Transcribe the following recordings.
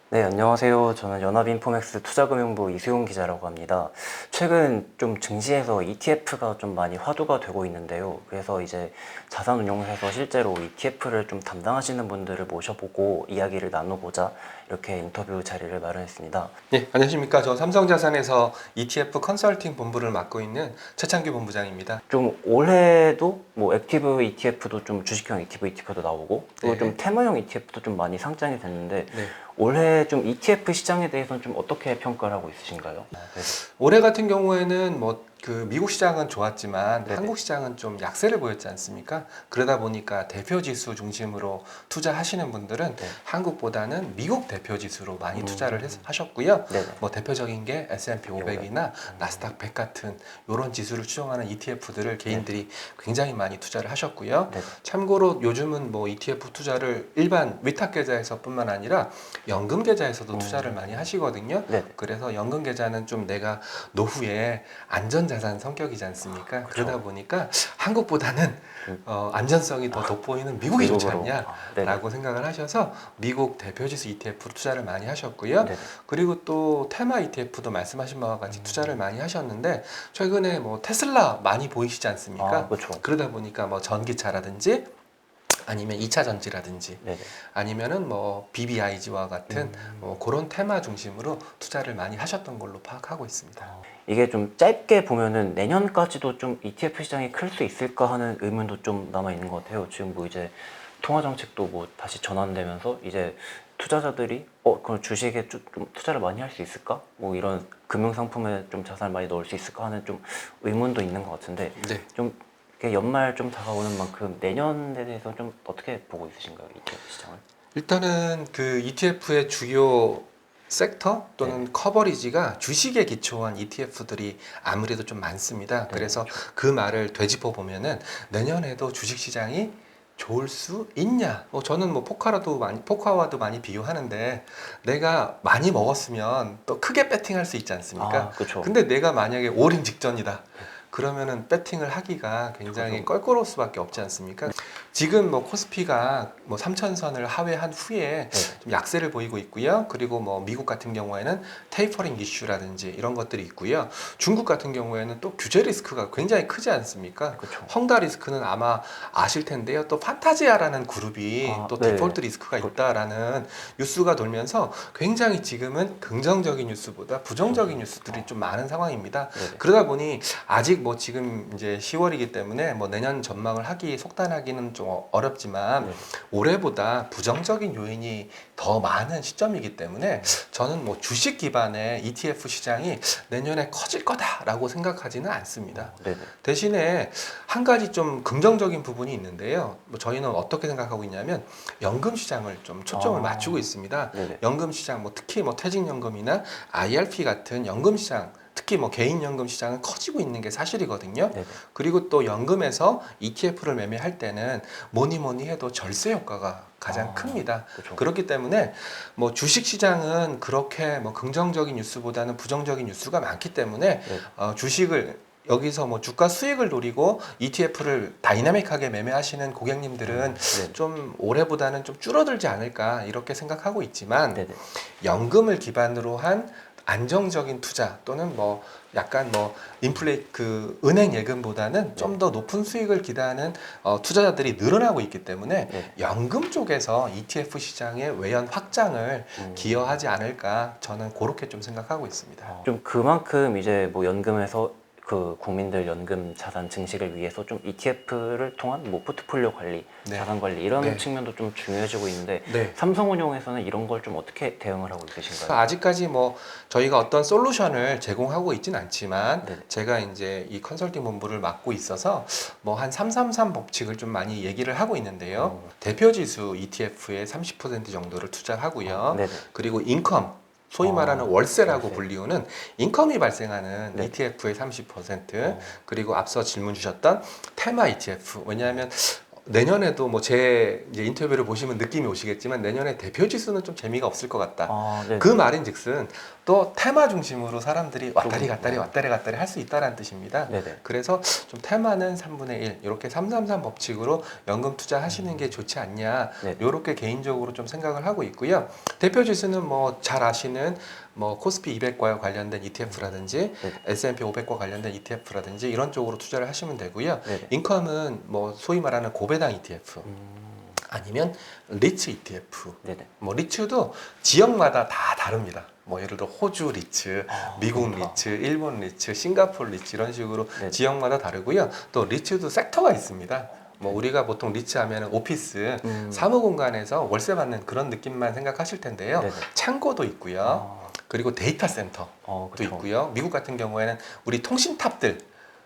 네, 안녕하세요. 저는 연합인포맥스 투자금융부 이수용 기자라고 합니다. 최근 좀 증시에서 ETF가 좀 많이 화두가 되고 있는데요. 그래서 이제 자산운용사에서 실제로 ETF를 좀 담당하시는 분들을 모셔보고 이야기를 나눠보자 이렇게 인터뷰 자리를 마련했습니다. 네, 안녕하십니까. 저 삼성자산에서 ETF 컨설팅 본부를 맡고 있는 최창규 본부장입니다. 좀 올해도 뭐 액티브 ETF도 좀 주식형 액티브 ETF도 나오고 또 네. 좀 테마형 ETF도 좀 많이 상장이 됐는데 네. 올해 좀 ETF 시장에 대해서는 좀 어떻게 평가를 하고 있으신가요? 올해 같은 경우에는 미국 시장은 좋았지만 네네. 한국 시장은 좀 약세를 보였지 않습니까? 그러다 보니까 대표 지수 중심으로 투자하시는 분들은 네. 한국보다는 미국 대표 지수로 많이 투자를 하셨고요. 네네. 뭐 대표적인 게 S&P 500이나 나스닥 100 같은 이런 지수를 추종하는 ETF들을 개인들이 굉장히 많이 투자를 하셨고요. 네네. 참고로 요즘은 뭐 ETF 투자를 일반 위탁 계좌에서뿐만 아니라 연금 계좌에서도 투자를 많이 하시거든요. 네네. 그래서 연금 계좌는 좀 내가 노후에 안전자산 성격이지 않습니까? 그러다 보니까 한국보다는 안전성이 더 돋보이는 미국이 좋지 미국으로. 않냐라고 생각을 하셔서 미국 대표지수 ETF로 투자를 많이 하셨고요. 네네. 그리고 또 테마 ETF도 말씀하신 바와 같이 투자를 많이 하셨는데 최근에 뭐 테슬라 많이 보이시지 않습니까? 그렇죠. 그러다 보니까 뭐 전기차라든지 아니면 2차 전지라든지 네네. 아니면은 뭐 BBIG와 같은 뭐 그런 테마 중심으로 투자를 많이 하셨던 걸로 파악하고 있습니다. 이게 좀 짧게 보면은 내년까지도 좀 ETF 시장이 클 수 있을까 하는 의문도 좀 남아 있는 것 같아요. 지금 뭐 이제 통화 정책도 뭐 다시 전환되면서 이제 투자자들이 그럼 주식에 좀 투자를 많이 할 수 있을까? 뭐 이런 금융 상품에 좀 자산을 많이 넣을 수 있을까 하는 좀 의문도 있는 것 같은데 네. 좀 이렇게 연말 좀 다가오는 만큼 내년에 대해서 좀 어떻게 보고 있으신가요? ETF 시장을? 일단은 그 ETF의 주요 섹터 또는 커버리지가 주식에 기초한 ETF들이 아무래도 좀 많습니다. 그래서 그 말을 되짚어 보면은 내년에도 주식 시장이 좋을 수 있냐? 저는 뭐 포카와도 많이 비교하는데 내가 많이 먹었으면 또 크게 배팅할 수 있지 않습니까? 그렇죠. 근데 내가 만약에 올인 직전이다. 그러면은 배팅을 하기가 굉장히 그렇죠. 껄끄러울 수밖에 없지 않습니까? 지금 뭐 코스피가 뭐 3,000선을 하회한 후에 좀 약세를 보이고 있고요. 그리고 뭐 미국 같은 경우에는 테이퍼링 이슈라든지 이런 것들이 있고요. 중국 같은 경우에는 또 규제 리스크가 굉장히 크지 않습니까? 그렇죠. 헝다 리스크는 아마 아실 텐데요. 또 판타지아라는 그룹이 또 네. 디폴트 리스크가 있다라는 뉴스가 돌면서 굉장히 지금은 긍정적인 뉴스보다 부정적인 뉴스들이 좀 많은 상황입니다. 네네. 그러다 보니 아직 뭐 지금 이제 10월이기 때문에 뭐 내년 전망을 속단하기는 좀 어렵지만 올해보다 부정적인 요인이 더 많은 시점이기 때문에 저는 뭐 주식 기반의 ETF 시장이 내년에 커질 거다라고 생각하지는 않습니다. 네네. 대신에 한 가지 좀 긍정적인 부분이 있는데요. 뭐 저희는 어떻게 생각하고 있냐면 연금 시장을 좀 초점을 맞추고 있습니다. 네네. 연금 시장 뭐 특히 뭐 퇴직연금이나 IRP 같은 연금 시장 특히 뭐 개인연금 시장은 커지고 있는 게 사실이거든요. 네네. 그리고 또 연금에서 ETF를 매매할 때는 뭐니 해도 절세 효과가 가장 큽니다. 그렇죠. 그렇기 때문에 뭐 주식 시장은 그렇게 뭐 긍정적인 뉴스보다는 부정적인 뉴스가 많기 때문에 주식을 여기서 뭐 주가 수익을 노리고 ETF를 다이나믹하게 매매하시는 고객님들은 좀 올해보다는 좀 줄어들지 않을까 이렇게 생각하고 있지만 네네. 연금을 기반으로 한 안정적인 투자 또는 뭐 약간 뭐 은행 예금보다는 좀 더 높은 수익을 기대하는 투자자들이 늘어나고 있기 때문에 연금 쪽에서 ETF 시장의 외연 확장을 기여하지 않을까 저는 그렇게 좀 생각하고 있습니다. 좀 그만큼 이제 뭐 연금에서 그 국민들 연금 자산 증식을 위해서 좀 ETF를 통한 뭐 포트폴리오 관리, 자산 관리 이런 측면도 좀 중요해지고 있는데 삼성운용에서는 이런 걸 좀 어떻게 대응을 하고 있으신가요? 아직까지 뭐 저희가 어떤 솔루션을 제공하고 있진 않지만 제가 이제 이 컨설팅 본부를 맡고 있어서 뭐 한 333 법칙을 좀 많이 얘기를 하고 있는데요. 대표 지수 ETF의 30% 정도를 투자하고요. 그리고 인컴 소위 말하는 월세라고 불리우는 인컴이 발생하는 ETF의 30% 그리고 앞서 질문 주셨던 테마 ETF 왜냐하면 내년에도 뭐 제 이제 인터뷰를 보시면 느낌이 오시겠지만 내년에 대표 지수는 좀 재미가 없을 것 같다. 네네. 그 말인즉슨 또 테마 중심으로 사람들이 왔다리 갔다리 네. 왔다리 갔다리 할 수 있다라는 뜻입니다. 네네. 그래서 좀 테마는 3분의 1 이렇게 333 법칙으로 연금 투자하시는 게 좋지 않냐. 네. 이렇게 개인적으로 좀 생각을 하고 있고요. 대표 지수는 뭐 잘 아시는 뭐 코스피 200과 관련된 ETF라든지 네. S&P 500과 관련된 ETF라든지 이런 쪽으로 투자를 하시면 되고요. 네네. 인컴은 뭐 소위 말하는 고배당 ETF 아니면 리츠 ETF. 네네. 뭐 리츠도 지역마다 다 다릅니다. 뭐 예를 들어 호주 리츠, 미국 그렇구나. 리츠, 일본 리츠, 싱가포르 리츠 이런 식으로 네네. 지역마다 다르고요. 또 리츠도 섹터가 있습니다. 뭐 우리가 보통 리츠 하면은 오피스, 사무공간에서 월세 받는 그런 느낌만 생각하실 텐데요. 네네. 창고도 있고요. 그리고 데이터 센터도 그쵸. 있고요. 미국 같은 경우에는 우리 통신탑들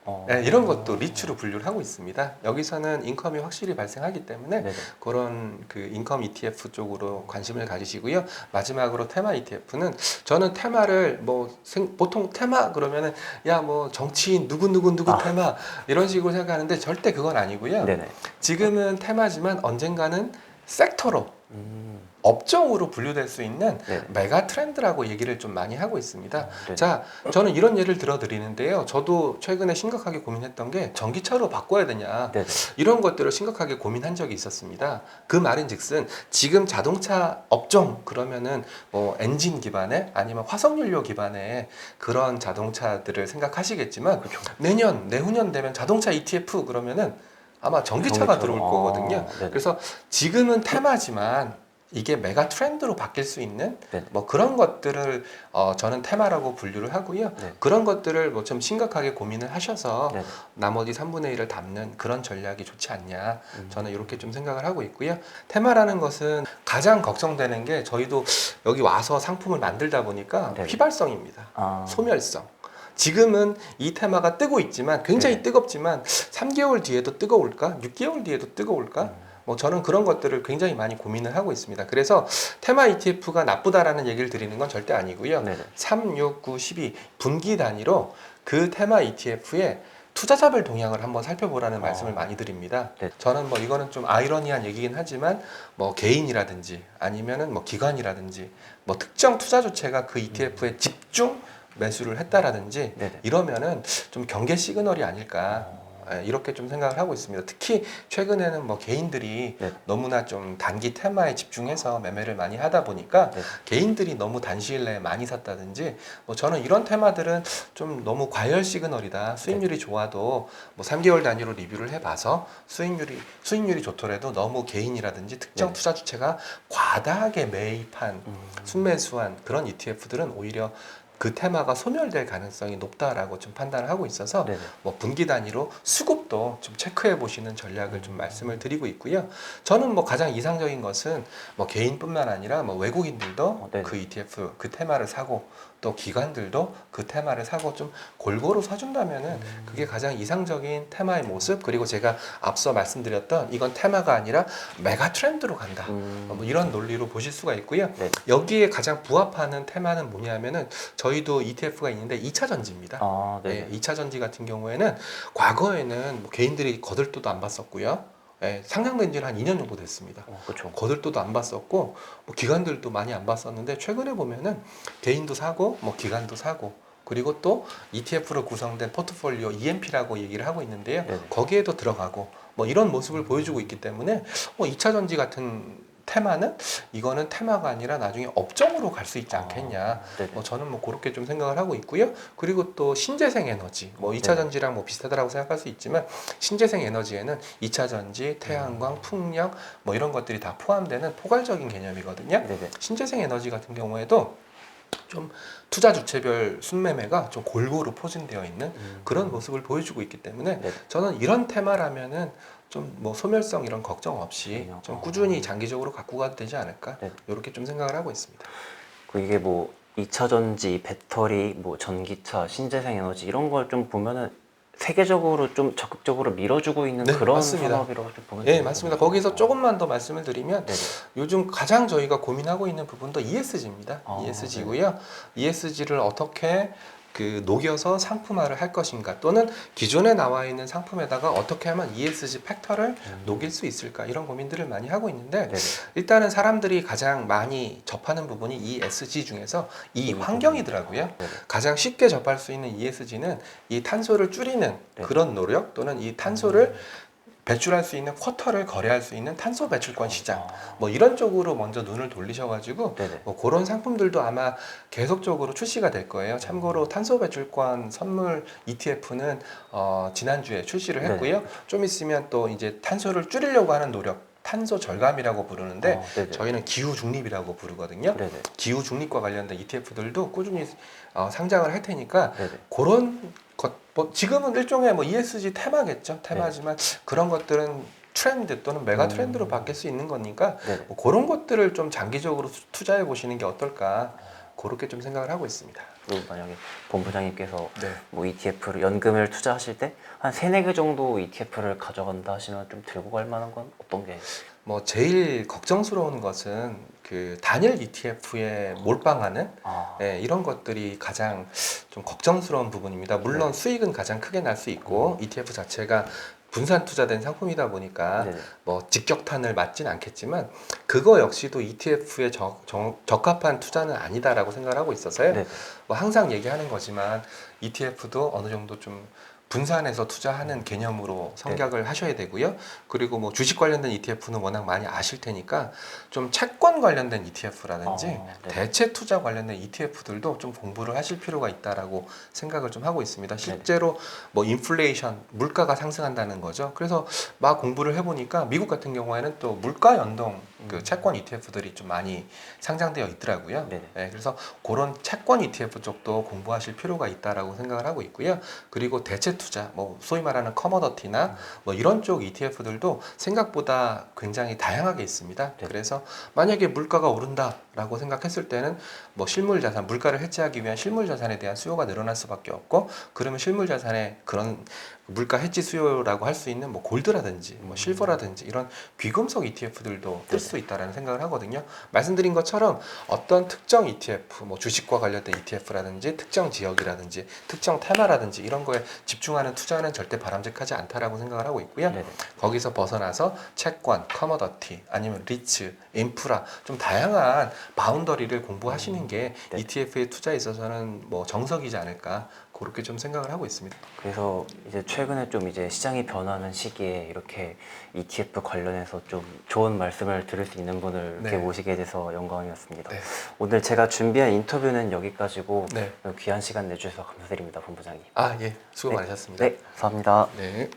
어. 네, 이런 것도 리츠로 분류를 하고 있습니다. 여기서는 인컴이 확실히 발생하기 때문에 네네. 그런 그 인컴 ETF 쪽으로 관심을 가지시고요. 마지막으로 테마 ETF는 저는 테마를 뭐 보통 테마 그러면은 야 뭐 정치인 누구 테마 이런 식으로 생각하는데 절대 그건 아니고요. 네네. 지금은 테마지만 언젠가는 섹터로 음. 업종으로 분류될 수 있는 네네. 메가 트렌드라고 얘기를 좀 많이 하고 있습니다. 네네. 자, 저는 이런 예를 들어 드리는데요. 저도 최근에 심각하게 고민했던 게 전기차로 바꿔야 되냐. 네네. 이런 것들을 심각하게 고민한 적이 있었습니다. 그 말인즉슨 지금 자동차 업종 그러면은 뭐 엔진 기반의 아니면 화석연료 기반의 그런 자동차들을 생각하시겠지만 그쵸. 내년, 내후년 되면 자동차 ETF 그러면은 아마 전기차가 들어올 거거든요. 네네. 그래서 지금은 테마지만 이게 메가 트렌드로 바뀔 수 있는 네네. 뭐 그런 것들을 저는 테마라고 분류를 하고요. 네. 그런 것들을 뭐 좀 심각하게 고민을 하셔서 네네. 나머지 3분의 1을 담는 그런 전략이 좋지 않냐. 음. 저는 이렇게 좀 생각을 하고 있고요. 테마라는 것은 가장 걱정되는 게 저희도 여기 와서 상품을 만들다 보니까 네네. 휘발성입니다. 소멸성. 지금은 이 테마가 뜨고 있지만 굉장히 네네. 뜨겁지만 3개월 뒤에도 뜨거울까? 6개월 뒤에도 뜨거울까? 뭐 저는 그런 것들을 굉장히 많이 고민을 하고 있습니다. 그래서 테마 ETF가 나쁘다라는 얘기를 드리는 건 절대 아니고요. 네네. 3, 6, 9, 12 분기 단위로 그 테마 ETF의 투자자별 동향을 한번 살펴보라는 말씀을 많이 드립니다. 네. 저는 뭐 이거는 좀 아이러니한 얘기긴 하지만 뭐 개인이라든지 아니면은 뭐 기관이라든지 뭐 특정 투자 주체가 그 ETF에 집중 매수를 했다라든지 네네. 이러면은 좀 경계 시그널이 아닐까 이렇게 좀 생각을 하고 있습니다. 특히 최근에는 뭐 개인들이 네. 너무나 좀 단기 테마에 집중해서 매매를 많이 하다 보니까 네. 개인들이 너무 단시일 내에 많이 샀다든지 뭐 저는 이런 테마들은 좀 너무 과열 시그널이다. 수익률이 좋아도 뭐 3개월 단위로 리뷰를 해봐서 수익률이 좋더라도 너무 개인이라든지 특정 네. 투자 주체가 과다하게 매입한 순매수한 그런 ETF들은 오히려 그 테마가 소멸될 가능성이 높다라고 좀 판단을 하고 있어서 네네. 뭐 분기 단위로 수급도 좀 체크해 보시는 전략을 좀 말씀을 드리고 있고요. 저는 뭐 가장 이상적인 것은 뭐 개인뿐만 아니라 뭐 외국인들도 네네. 그 ETF 그 테마를 사고 또 기관들도 그 테마를 사고 좀 골고루 사준다면은 그게 가장 이상적인 테마의 모습. 그리고 제가 앞서 말씀드렸던 이건 테마가 아니라 메가 트렌드로 간다. 뭐 이런 논리로 보실 수가 있고요. 네. 여기에 가장 부합하는 테마는 뭐냐면은 저희도 ETF가 있는데 2차 전지입니다. 네네. 2차 전지 같은 경우에는 과거에는 뭐 개인들이 거들떠도 안 봤었고요. 상장된 지는 한 2년 정도 됐습니다. 그렇죠. 거들떠도 안 봤었고 뭐 기관들도 많이 안 봤었는데 최근에 보면은 개인도 사고 뭐 기관도 사고 그리고 또 ETF로 구성된 포트폴리오 EMP라고 얘기를 하고 있는데요. 네네. 거기에도 들어가고 뭐 이런 모습을 보여주고 있기 때문에 뭐 2차 전지 같은 테마는 이거는 테마가 아니라 나중에 업종으로 갈 수 있지 않겠냐. 네네. 뭐 저는 뭐 그렇게 좀 생각을 하고 있고요. 그리고 또 신재생 에너지, 뭐 2차 네. 전지랑 뭐 비슷하다고 생각할 수 있지만 신재생 에너지에는 2차 전지, 태양광, 풍력 뭐 이런 것들이 다 포함되는 포괄적인 개념이거든요. 네네. 신재생 에너지 같은 경우에도 좀 투자 주체별 순매매가 좀 골고루 포진되어 있는 그런 모습을 보여주고 있기 때문에 네네. 저는 이런 테마라면은 좀 뭐 소멸성 이런 걱정 없이 좀 꾸준히 장기적으로 갖고 가도 되지 않을까 네. 이렇게 좀 생각을 하고 있습니다. 이게 뭐 2차 전지, 배터리, 뭐 전기차, 신재생 에너지 이런 걸 좀 보면은 세계적으로 좀 적극적으로 밀어주고 있는 네, 그런 맞습니다. 산업이라고 좀 보면 네, 되는 맞습니다. 거죠. 거기서 조금만 더 말씀을 드리면 네네. 요즘 가장 저희가 고민하고 있는 부분도 ESG입니다. 아, ESG고요. ESG를 어떻게 그 녹여서 상품화를 할 것인가 또는 기존에 나와 있는 상품에다가 어떻게 하면 ESG 팩터를 녹일 수 있을까 이런 고민들을 많이 하고 있는데 네네. 일단은 사람들이 가장 많이 접하는 부분이 ESG 중에서 이 환경이더라고요. 네네. 가장 쉽게 접할 수 있는 ESG는 이 탄소를 줄이는 네. 그런 노력 또는 이 탄소를 배출할 수 있는 쿼터를 거래할 수 있는 탄소 배출권 시장 뭐 이런 쪽으로 먼저 눈을 돌리셔가지고 네네. 뭐 그런 상품들도 아마 계속적으로 출시가 될 거예요. 참고로 탄소 배출권 선물 ETF는 지난주에 출시를 했고요. 좀 있으면 또 이제 탄소를 줄이려고 하는 노력 탄소 절감이라고 부르는데 네네. 저희는 기후 중립이라고 부르거든요. 네네. 기후 중립과 관련된 ETF들도 꾸준히 상장을 할 테니까 네네. 그런 것, 뭐 지금은 일종의 뭐 ESG 테마겠죠. 테마지만 그런 것들은 트렌드 또는 메가 트렌드로 바뀔 수 있는 거니까 네네. 뭐 그런 것들을 좀 장기적으로 투자해 보시는 게 어떨까 그렇게 좀 생각을 하고 있습니다. 그리고 만약에 본부장님께서 네. 뭐 ETF를 연금을 투자하실 때 한 3-4개 정도 ETF를 가져간다 하시면 좀 들고 갈 만한 건 어떤 게? 뭐 제일 걱정스러운 것은 그 단일 ETF에 몰빵하는 이런 것들이 가장 좀 걱정스러운 부분입니다. 물론 네. 수익은 가장 크게 날 수 있고 ETF 자체가 분산 투자된 상품이다 보니까 네네. 뭐 직격탄을 맞진 않겠지만 그거 역시도 ETF에 적합한 투자는 아니다라고 생각을 하고 있어서요. 네네. 뭐 항상 얘기하는 거지만 ETF도 어느 정도 좀 분산해서 투자하는 개념으로 성격을 하셔야 되고요. 그리고 뭐 주식 관련된 ETF는 워낙 많이 아실 테니까 좀 채권 관련된 ETF라든지 네. 대체 투자 관련된 ETF들도 좀 공부를 하실 필요가 있다라고 생각을 좀 하고 있습니다. 실제로 뭐 인플레이션, 물가가 상승한다는 거죠. 그래서 막 공부를 해보니까 미국 같은 경우에는 또 물가 연동 그 채권 ETF들이 좀 많이 상장되어 있더라고요. 네네. 네, 그래서 그런 채권 ETF 쪽도 공부하실 필요가 있다라고 생각을 하고 있고요. 그리고 대체 투자, 뭐 소위 말하는 커머더티나 뭐 이런 쪽 ETF들도 생각보다 굉장히 다양하게 있습니다. 네. 그래서 만약에 물가가 오른다라고 생각했을 때는 뭐 실물 자산, 물가를 해지하기 위한 실물 자산에 대한 수요가 늘어날 수밖에 없고, 그러면 실물 자산의 그런 물가 해지 수요라고 할 수 있는 뭐 골드라든지 뭐 실버라든지 이런 귀금속 ETF들도 뜰 수 있다라는 생각을 하거든요. 말씀드린 것처럼 어떤 특정 ETF, 뭐 주식과 관련된 ETF라든지 특정 지역이라든지 특정 테마라든지 이런 거에 집중하는 투자는 절대 바람직하지 않다라고 생각을 하고 있고요. 네네. 거기서 벗어나서 채권, 커머더티 아니면 리츠, 인프라 좀 다양한 바운더리를 공부하시는 게 네. ETF의 투자에 있어서는 뭐 정석이지 않을까 그렇게 좀 생각을 하고 있습니다. 그래서 이제 최근에 좀 이제 시장이 변하는 시기에 이렇게 ETF 관련해서 좀 좋은 말씀을 들을 수 있는 분을 이렇게 네. 모시게 돼서 영광이었습니다. 네. 오늘 제가 준비한 인터뷰는 여기까지고 네. 귀한 시간 내주셔서 감사드립니다, 본부장님. 아, 예. 수고 네. 많으셨습니다. 네, 감사합니다. 네.